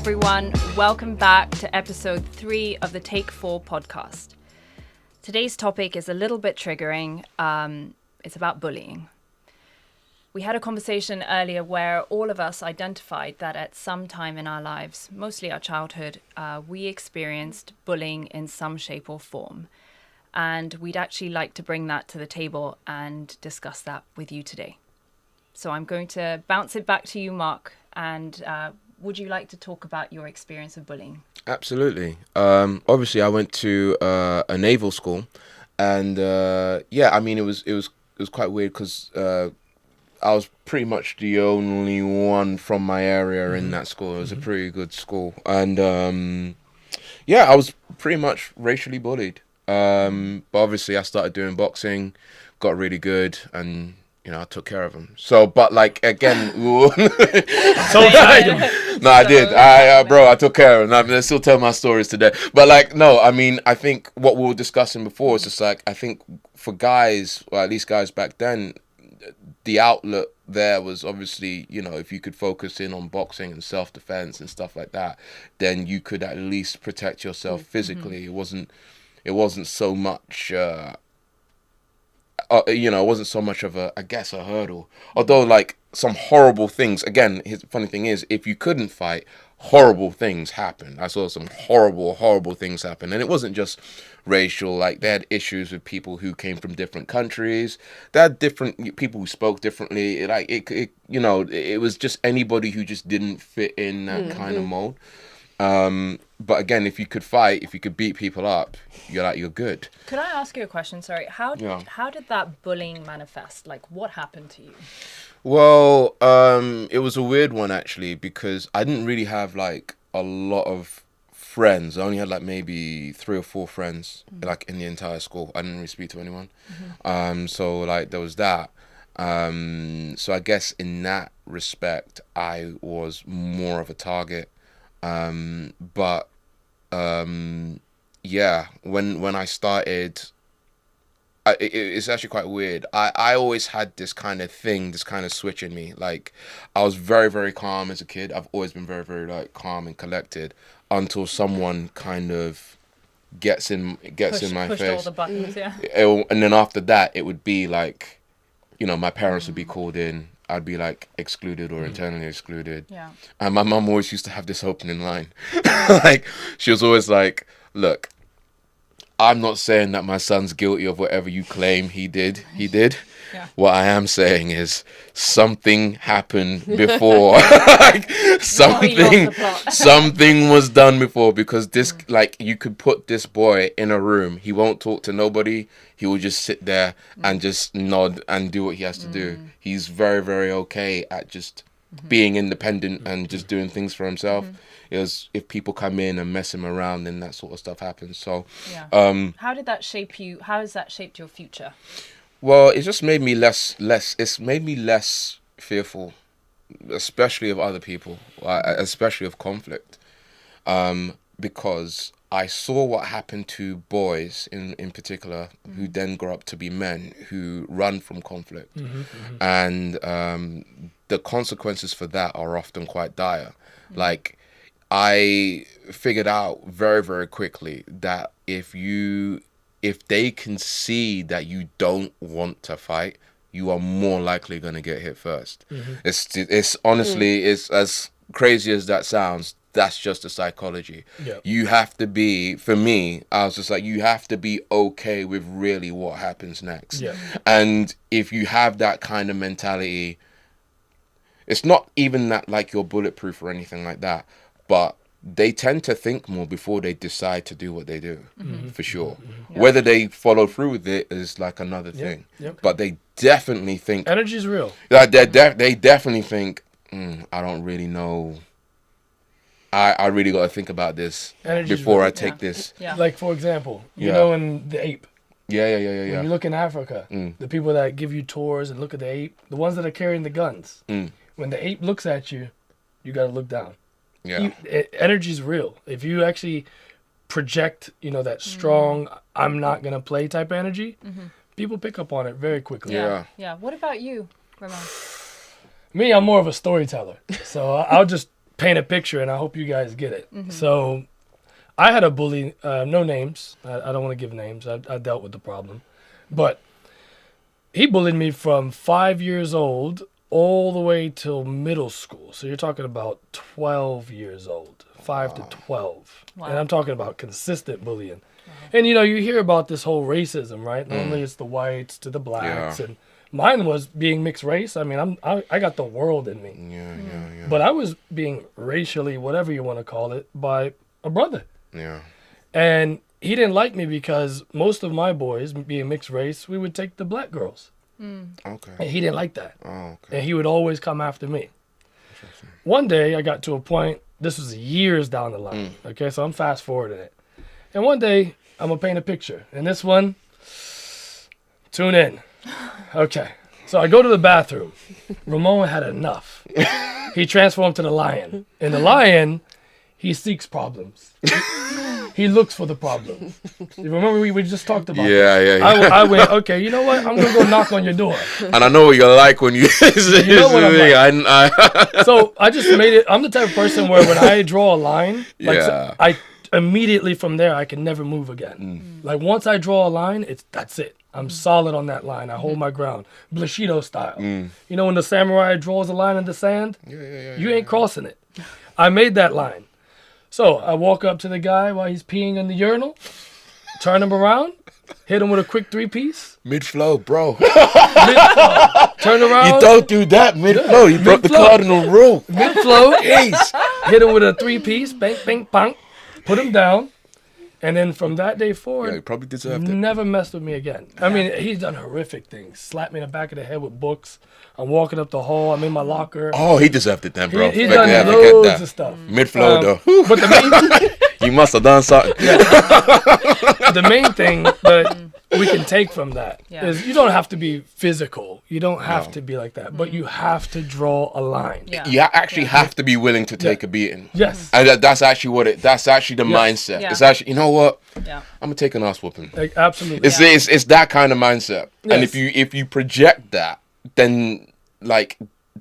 everyone. Welcome back to episode 3 of the Take 4 podcast. Today's topic is a little bit triggering. It's about bullying. We had a conversation earlier where all of us identified that at some time in our lives, mostly our childhood, we experienced bullying in some shape or form. And we'd actually like to bring that to the table and discuss that with you today. So I'm going to bounce it back to you, Mark. And would you like to talk about your experience of bullying? Absolutely. Obviously, I went to a naval school, and it was quite weird because I was pretty much the only one from my area in that school. It was a pretty good school, and I was pretty much racially bullied. But obviously, I started doing boxing, got really good, and I took care of him. So, but like again, no, I did. I took care of him. I still tell my stories today. But like, no, I mean, I think what we were discussing before is just like, I think for guys, or at least guys back then, the outlet there was obviously, if you could focus in on boxing and self-defense and stuff like that, then you could at least protect yourself physically. It wasn't so much. It wasn't so much of a hurdle. Although, like, some horrible things. Again, the funny thing is, if you couldn't fight, horrible things happen. I saw some horrible things happen, and it wasn't just racial. Like, they had issues with people who came from different countries. They had different people who spoke differently. It was just anybody who just didn't fit in that kind of mold. But again, if you could fight, if you could beat people up, you're good. Could I ask you a question? Sorry. How did that bullying manifest? Like, what happened to you? Well, it was a weird one actually, because I didn't really have like a lot of friends. I only had like maybe 3 or 4 friends like in the entire school. I didn't really speak to anyone. So like there was that. So I guess in that respect, I was more of a target. When I started, it's actually quite weird. I always had this kind of thing, this kind of switch in me. Like, I was very, very calm as a kid. I've always been very, very like calm and collected until someone kind of gets in my pushed face. All the buttons, yeah. And then after that, it would be like, my parents would be called in. I'd be like excluded or internally excluded. Yeah. And my mum always used to have this opening line. Like, she was always like, look, I'm not saying that my son's guilty of whatever you claim he did. Yeah. What I am saying is something happened before. Like, something was done before, because this, like, you could put this boy in a room. He won't talk to nobody. He will just sit there and just nod and do what he has to do. He's very, very okay at just being independent and just doing things for himself. If people come in and mess him around, then that sort of stuff happens. So, how did that shape you? How has that shaped your future? Well, it just made me it's made me less fearful, especially of other people, especially of conflict, because I saw what happened to boys in particular who then grow up to be men who run from conflict. And the consequences for that are often quite dire. Like, I figured out very, very quickly that if they can see that you don't want to fight, you are more likely going to get hit first. It's honestly, it's as crazy as that sounds, that's just the psychology. Yep. You have to be, for me, I was just like, you have to be okay with really what happens next. Yep. And if you have that kind of mentality, it's not even that like you're bulletproof or anything like that, but they tend to think more before they decide to do what they do, for sure. Yep. Whether they follow through with it is like another thing. Yep. But they definitely think... Energy's real. They definitely think, I don't really know. I really got to think about this before I take this. Yeah. Like, for example, in the ape. Yeah. When you look in Africa, the people that give you tours and look at the ape, the ones that are carrying the guns, when the ape looks at you, you got to look down. Yeah. Energy's real. If you actually project, that strong, I'm not going to play type energy, people pick up on it very quickly. Yeah. What about you, Ramon? Me, I'm more of a storyteller. So I'll just paint a picture, and I hope you guys get it. So I had a bully, no names. I don't want to give names. I dealt with the problem. But he bullied me from 5 years old all the way till middle school. So you're talking about 12 years old, 5 to 12. Wow. And I'm talking about consistent bullying. And, you hear about this whole racism, right? Normally it's the whites to the blacks. Yeah. And mine was being mixed race. I mean, I got the world in me. Yeah. But I was being racially, whatever you want to call it, by a brother. Yeah. And he didn't like me because most of my boys, being mixed race, we would take the black girls. Okay. And he didn't like that. Oh, okay. And he would always come after me. One day I got to a point, this was years down the line. Okay, so I'm fast forwarding it. And one day I'm going to paint a picture. And this one, tune in. Okay. So I go to the bathroom. Ramon had enough. He transformed to the lion. And the lion, he seeks problems. He looks for the problem. You remember we just talked about Yeah. I went, okay, you know what? I'm going to go knock on your door. And I know what you're like when you. You know what I'm like. So I just made it. I'm the type of person where when I draw a line, like Yeah. I immediately from there, I can never move again. Like once I draw a line, that's it. I'm solid on that line. I hold my ground. Bushido style. You know when the samurai draws a line in the sand? You ain't crossing it. I made that line. So I walk up to the guy while he's peeing in the urinal, turn him around, hit him with a quick 3-piece. Mid-flow, bro. Turn around. You don't do that mid-flow. You broke the Mid-flow. cardinal rule. Mid-flow. Hit him with a 3-piece. Bang, bang, bang. Put him down. And then from that day forward, Yeah, you probably deserved it. never messed with me again. I mean, he's done horrific things. Slapped me in the back of the head with books. I'm walking up the hall. I'm in my locker. Oh, he deserved it then, bro. He's Forget done forget loads that. of stuff. Mid-flow, though. But You must have done something. the main thing that we can take from that is you don't have to be physical. You don't have to be like that. But you have to draw a line. Yeah. You actually have to be willing to take a beating. Yes. And that's actually that's actually the mindset. Yeah. It's actually, you know what? Yeah. I'm gonna take an ass whooping. Like, absolutely. It's that kind of mindset. And Yes. if you project that, then like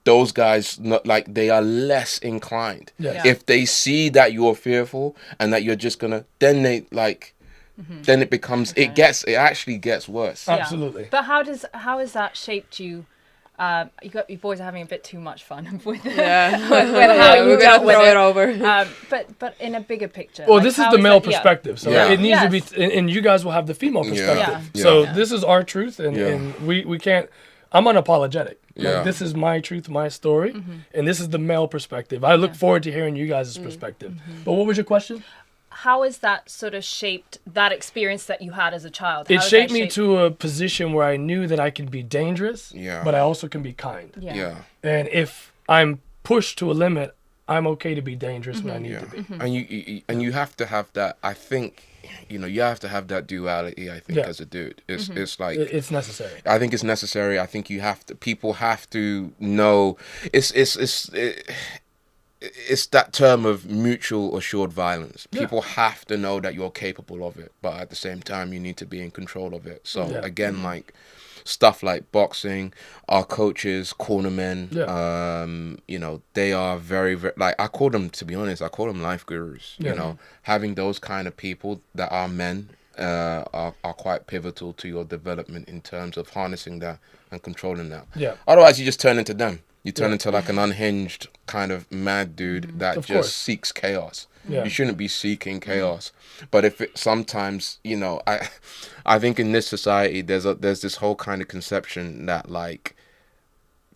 those guys they are less inclined. Yes. If they see that you're fearful and that you're just gonna, then they then it becomes it actually gets worse. Yeah. Absolutely. But how has that shaped you? You boys are having a bit too much fun with Yeah. with how you we're dealt gonna with throw it. it over. But in a bigger picture. Well, like, this is how the male that- yeah. perspective, so Yeah. it needs to Yes. be, and you guys will have the female perspective. Yeah. So Yeah. this is our truth, and, Yeah. and we can't. I'm unapologetic. Yeah. Like, this is my truth, my story, and this is the male perspective. I look forward to hearing you guys' perspective. But what was your question? How has that sort of shaped that experience that you had as a child? How It has shaped that me to a position where I knew that I could be dangerous, Yeah. but I also can be kind. Yeah. Yeah. And if I'm pushed to a limit, I'm okay to be dangerous when I need to be. And you have to have that. I think, you have to have that duality. I think Yeah. as a dude, it's like It's necessary. I think it's necessary. I think people have to know. It's that term of mutual assured violence. Yeah. People have to know that you're capable of it, but at the same time, you need to be in control of it. So Yeah. again, like stuff like boxing, our coaches, cornermen, they are very, very, like I call them, to be honest, I call them life gurus. Yeah. Having those kind of people that are men are quite pivotal to your development in terms of harnessing that and controlling that. Yeah. Otherwise, you just turn into them. You turn Yeah. into like an unhinged kind of mad dude that Of just course. seeks chaos. Yeah. You shouldn't be seeking chaos. But if it sometimes, I think in this society there's this whole kind of conception that like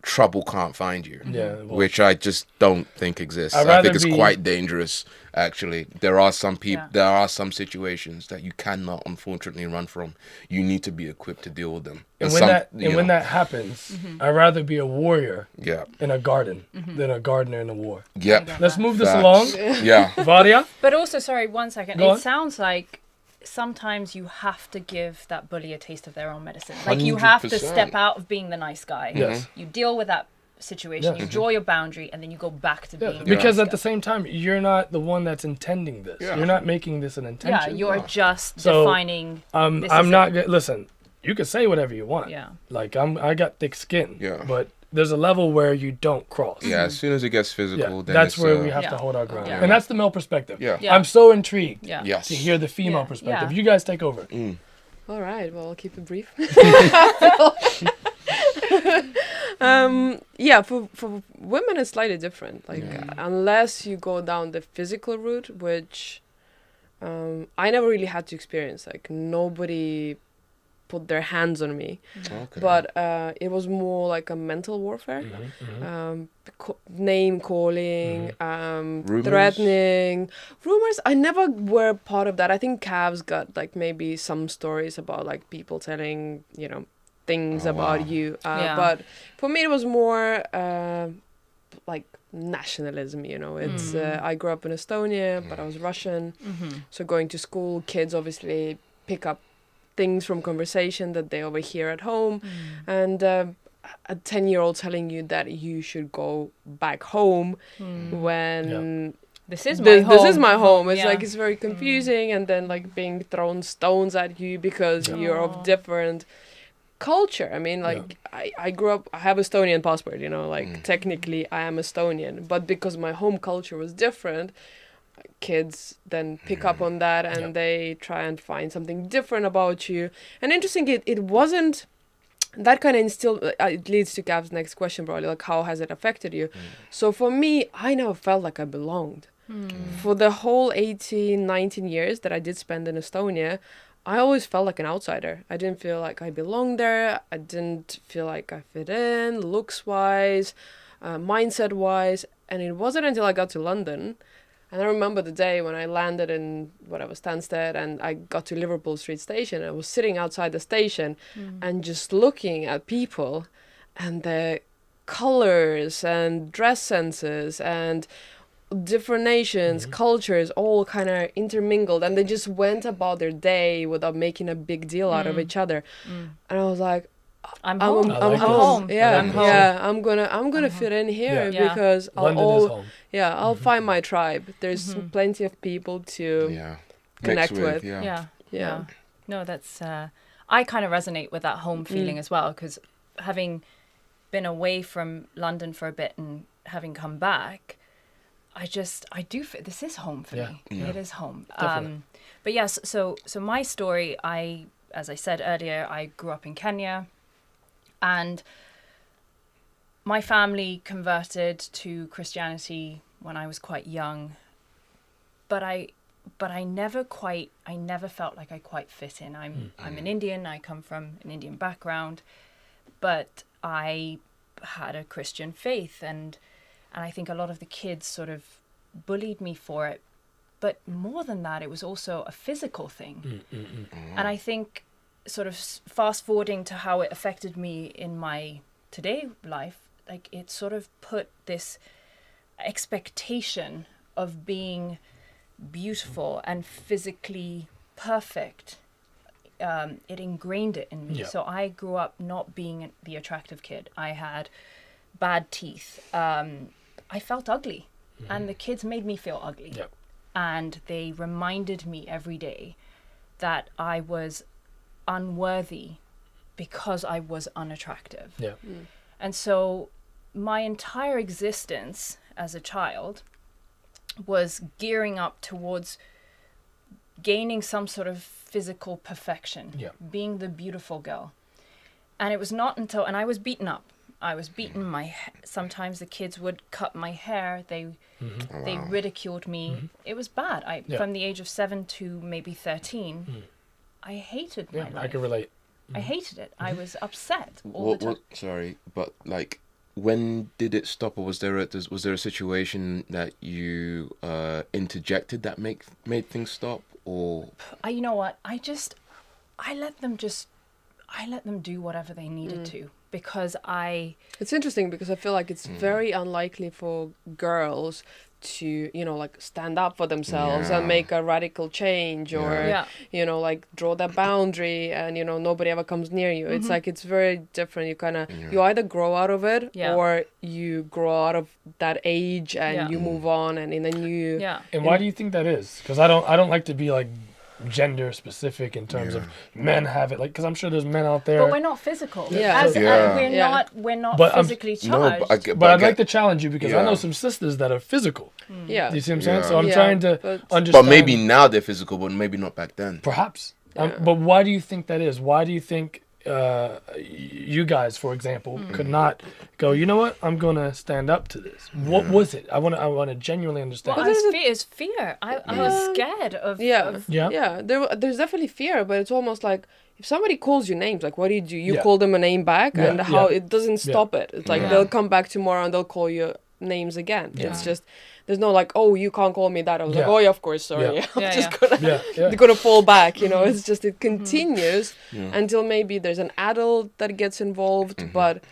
trouble can't find you. Yeah, well- which I just don't think exists. I'd I rather think it's be- quite dangerous actually. There are some people Yeah. there are some situations that you cannot unfortunately run from. You need to be equipped to deal with them. And some- when that happens, I'd rather be a warrior yeah. in a garden than a gardener in a war. Yep. Let's move this Facts. along. Yeah. Vadia? But also, sorry, 1 second. Go on. It sounds like sometimes you have to give that bully a taste of their own medicine. Like you have to 100%. step out of being the nice guy. Yes. You deal with that situation. Yes. You draw your boundary, and then you go back to being. the Because nice at the guy. same time, you're not the one that's intending this. Yeah. You're not making this an intention. yeah, you're just So, defining. this I'm is not it. good. Listen, you can say whatever you want. Yeah. Like I got thick skin. Yeah. But there's a level where you don't cross. Yeah, as soon as it gets physical, then that's it's, where we have Yeah. to hold our ground. Yeah. And that's the male perspective. Yeah. Yeah. I'm so intrigued Yeah. Yes. to hear the female Yeah. perspective. Yeah. You guys take over. All right. Well, I'll keep it brief. For women it's slightly different. Like unless you go down the physical route, which I never really had to experience. Like nobody put their hands on me, Okay. but it was more like a mental warfare. Name calling, Rumors? threatening, rumors. I never were part of that. I think Cavs got like maybe some stories about like people telling things Oh, about wow. you. Yeah. But for me, it was more like nationalism. It's I grew up in Estonia, but I was Russian, so going to school, kids obviously pick up things from conversation that they overhear at home, and a 10-year-old telling you that you should go back home when This is my home. this is my home. It's Yeah. like it's very confusing, and then like being thrown stones at you because you're of different culture. I mean, like I grew up. I have Estonian passport. Like technically I am Estonian, but because my home culture was different, kids then pick up on that and they try and find something different about you. And interesting, it wasn't that kind of instilled. It leads to Gav's next question, probably, like how has it affected you? So for me, I never felt like I belonged. For the whole 18, 19 years that I did spend in Estonia, I always felt like an outsider. I didn't feel like I belonged there. I didn't feel like I fit in, looks-wise, mindset-wise. And it wasn't until I got to London, and I remember the day when I landed in Stansted, and I got to Liverpool Street Station. I was sitting outside the station and just looking at people and the colors and dress senses and different nations, cultures, all kind of intermingled, and they just went about their day without making a big deal out of each other. And I was like, I'm home. I I'm like home. this. Yeah, I'm home. yeah. I'm gonna fit in here Yeah. because London I'll is home. I'll find my tribe. There's plenty of people to Yeah. connect Mixed with. Yeah. Yeah. No, that's. I kind of resonate with that home feeling as well, because having been away from London for a bit and having come back, I do feel this is home for me. Yeah. It is home. Definitely. But yes, so my story, as I said earlier, I grew up in Kenya, and my family converted to Christianity when I was quite young, but I never felt like I quite fit in. I'm an Indian. I come from an Indian background, but I had a Christian faith, and I think a lot of the kids sort of bullied me for it. But more than that, it was also a physical thing. And I think sort of fast forwarding to how it affected me in my today life, like it sort of put this expectation of being beautiful and physically perfect. It ingrained it in me. Yeah. So I grew up not being the attractive kid. I had bad teeth. I felt ugly, and the kids made me feel ugly. Yep. And they reminded me every day that I was unworthy because I was unattractive. Yeah. And so my entire existence as a child was gearing up towards gaining some sort of physical perfection, being the beautiful girl. And it was not until, and I was beaten up. I was beaten. Sometimes the kids would cut my hair. They ridiculed me. It was bad. From the age of 7 to maybe 13, I hated my life. I can relate. I hated it. I was upset all the time. Sorry, but like, when did it stop, or was there a situation that you interjected that made things stop, or? You know what? I let them do whatever they needed to, because It's interesting because I feel like it's very unlikely for girls to, like stand up for themselves and make a radical change or, like draw that boundary and, nobody ever comes near you. It's like, it's very different. You kind of, you either grow out of it or you grow out of that age and you move on and then you... And why do you think that is? Because I don't like to be like gender specific in terms of men have it, like, because I'm sure there's men out there. But we're not physical. Yeah. As, Yeah. We're not But physically No, charged. but I'd like to challenge you because I know Yeah. some sisters that are physical. Yeah. Do you see what I'm saying? Yeah. So I'm Yeah, trying to but- understand. But maybe now they're physical, but maybe not back then. Perhaps. Yeah. But why do you think that is? Why do you think you guys, for example, could not go, you know what? I'm going to stand up to this. What was it? I want to genuinely understand. Well, it's fear. I was scared of. Yeah. of- Yeah. There's definitely fear, but it's almost like if somebody calls you names, like what do? You Yeah. call them a name back, Yeah, and how yeah. it doesn't stop it. It's like Yeah. they'll come back tomorrow and they'll call you names again. Yeah. It's just there's no like, oh, you can't call me that. I was like, Yeah. oh yeah, of course, sorry. Yeah. I'm Yeah, just yeah. gonna Yeah, yeah. they're gonna fall back. You know, it's just it continues Yeah. until maybe there's an adult that gets involved, Mm-hmm. but.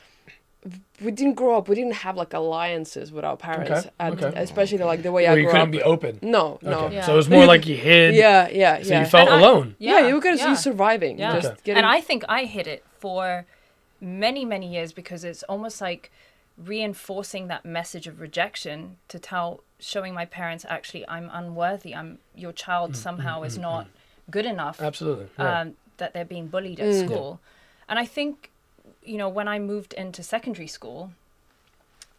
We didn't grow up. We didn't have like alliances with our parents, Okay, okay. especially like the way Where I you grew couldn't up. be open. No, no. Okay. Yeah. So it was more like you hid. Yeah, yeah, So yeah. you felt And I- alone. Yeah, you were yeah. you surviving. Yeah. Just Okay. getting, And I think I hid it for many, many years because it's almost like reinforcing that message of rejection to showing my parents, actually, I'm unworthy. Your child somehow is not good enough. Absolutely. Yeah. That they're being bullied at school. And I think, when I moved into secondary school,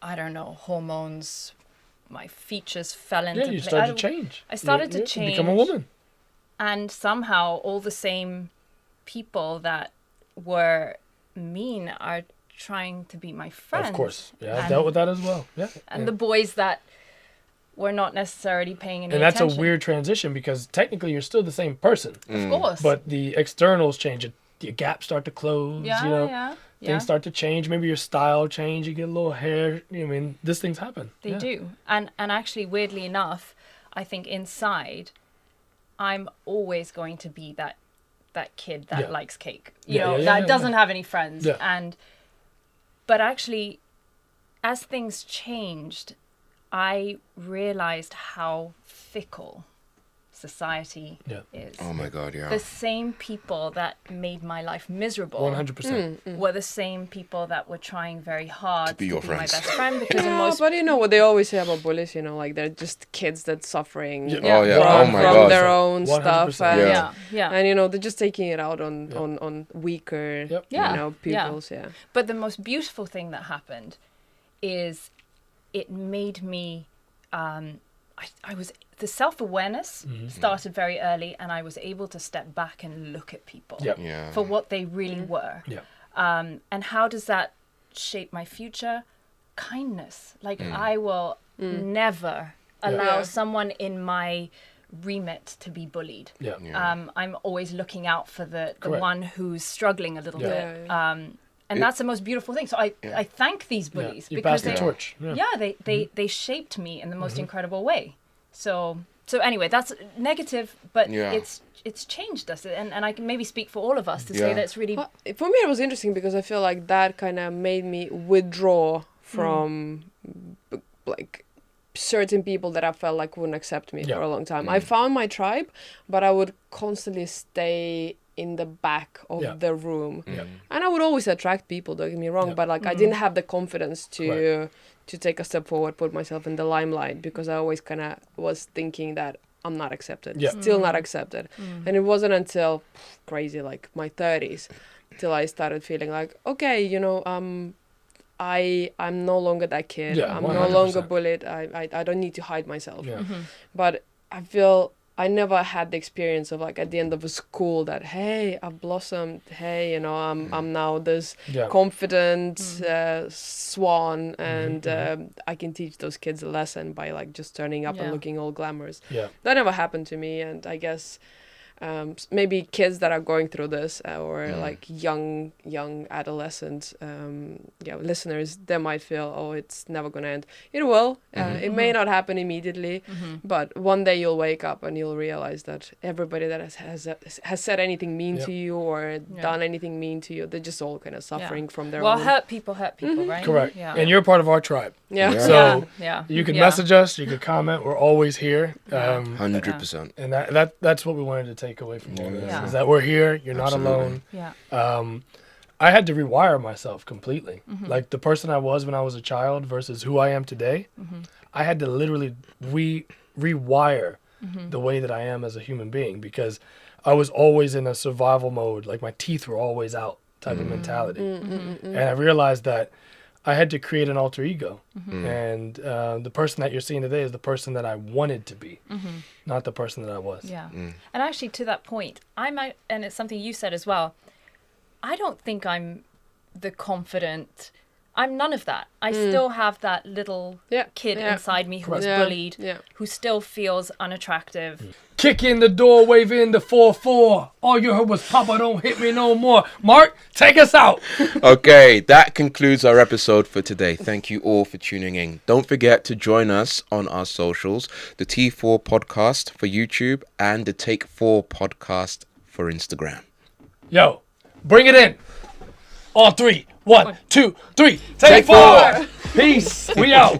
I don't know, hormones, my features fell into Yeah, you place. started to change. I started to You change. become a woman. And somehow all the same people that were mean are trying to be my friends. Of course. Yeah, I And- dealt with that as well. Yeah. And yeah. the boys that were not necessarily paying any And that's attention. a weird transition because technically you're still the same person, Of course. but the externals change. Your gaps start to close. yeah, you know, yeah. things start to change. Maybe your style change. You get a little hair. These things happen. They Yeah. do. And actually, weirdly enough, I think inside, I'm always going to be that kid that Yeah. likes cake. Yeah, That yeah, doesn't have any friends. Yeah. But actually, as things changed, I realized how fickle society Yeah. is. Oh my God, yeah. The same people that made my life miserable 100%. were the same people that were trying very hard to be your my friends. best friend because in Yeah, most but you know what they always say about bullies, like they're just kids that's suffering Yeah. Oh, yeah. from, Oh my from God. their own 100%. stuff. And, Yeah. yeah. And they're just taking it out on Yeah. on weaker Yep. Yeah. pupils. Yeah. But the most beautiful thing that happened is it made me I was the self-awareness started very early, and I was able to step back and look at people Yep. Yeah. for what they really were. Yeah. And how does that shape my future? Kindness. Like I will never allow Yeah. someone in my remit to be bullied. Yeah. Yeah. I'm always looking out for the Correct. one who's struggling a little Yeah. bit. Yeah, And that's the most beautiful thing. So I thank these Yeah. bullies You because passed the they, torch. Yeah. they shaped me in the most incredible way. So anyway, that's negative, but Yeah. it's changed us, and I can maybe speak for all of us to say Yeah. that it's really Well, for me, it was interesting because I feel like that kind of made me withdraw from like certain people that I felt like wouldn't accept me Yeah. for a long time. I found my tribe, but I would constantly stay in the back of Yeah. the room. Yeah. And I would always attract people, don't get me wrong, Yeah. but like I didn't have the confidence to Right. to take a step forward, put myself in the limelight because I always kind of was thinking that I'm not accepted, Yeah. still not accepted. And it wasn't until crazy like my 30s till I started feeling like, okay, I'm no longer that kid. Yeah, I'm no 100%. longer bullied. I don't need to hide myself. Yeah. But I feel I never had the experience of like at the end of a school that hey, I've blossomed. Hey, I'm now this Yeah. confident swan, and I can teach those kids a lesson by like just turning up Yeah. and looking all glamorous. Yeah. That never happened to me, and I guess maybe kids that are going through this or like young adolescent listeners, they might feel, oh, it's never gonna end. It will. It may not happen immediately, but one day you'll wake up and you'll realize that everybody that has said anything mean Yeah. to you or done anything mean to you, they're just all kind of suffering from their well, own. hurt people, right? Correct. Yeah. And you're part of our tribe. Yeah. Yeah. So yeah. you can Yeah. message us, you can comment. We're always here. 100%. And that's what we wanted to take away from all this, Yeah. is that we're here. You're not Absolutely. alone. Yeah. I had to rewire myself completely. Like the person I was when I was a child versus who I am today. I had to literally rewire the way that I am as a human being, because I was always in a survival mode, like my teeth were always out type of mentality. And I realized that I had to create an alter ego. And the person that you're seeing today is the person that I wanted to be, not the person that I was. Yeah. And actually, to that point, and it's something you said as well, I don't think I'm the confident. I'm none of that. I still have that little kid inside me who was bullied, who still feels unattractive. Kick in the door, wave in the 4-4. All you heard was, Papa, don't hit me no more. Mark, take us out. Okay, that concludes our episode for today. Thank you all for tuning in. Don't forget to join us on our socials, the T4 Podcast for YouTube and the Take 4 Podcast for Instagram. Yo, bring it in. On 3. 1, 2, 3. Take 4. Peace. We out.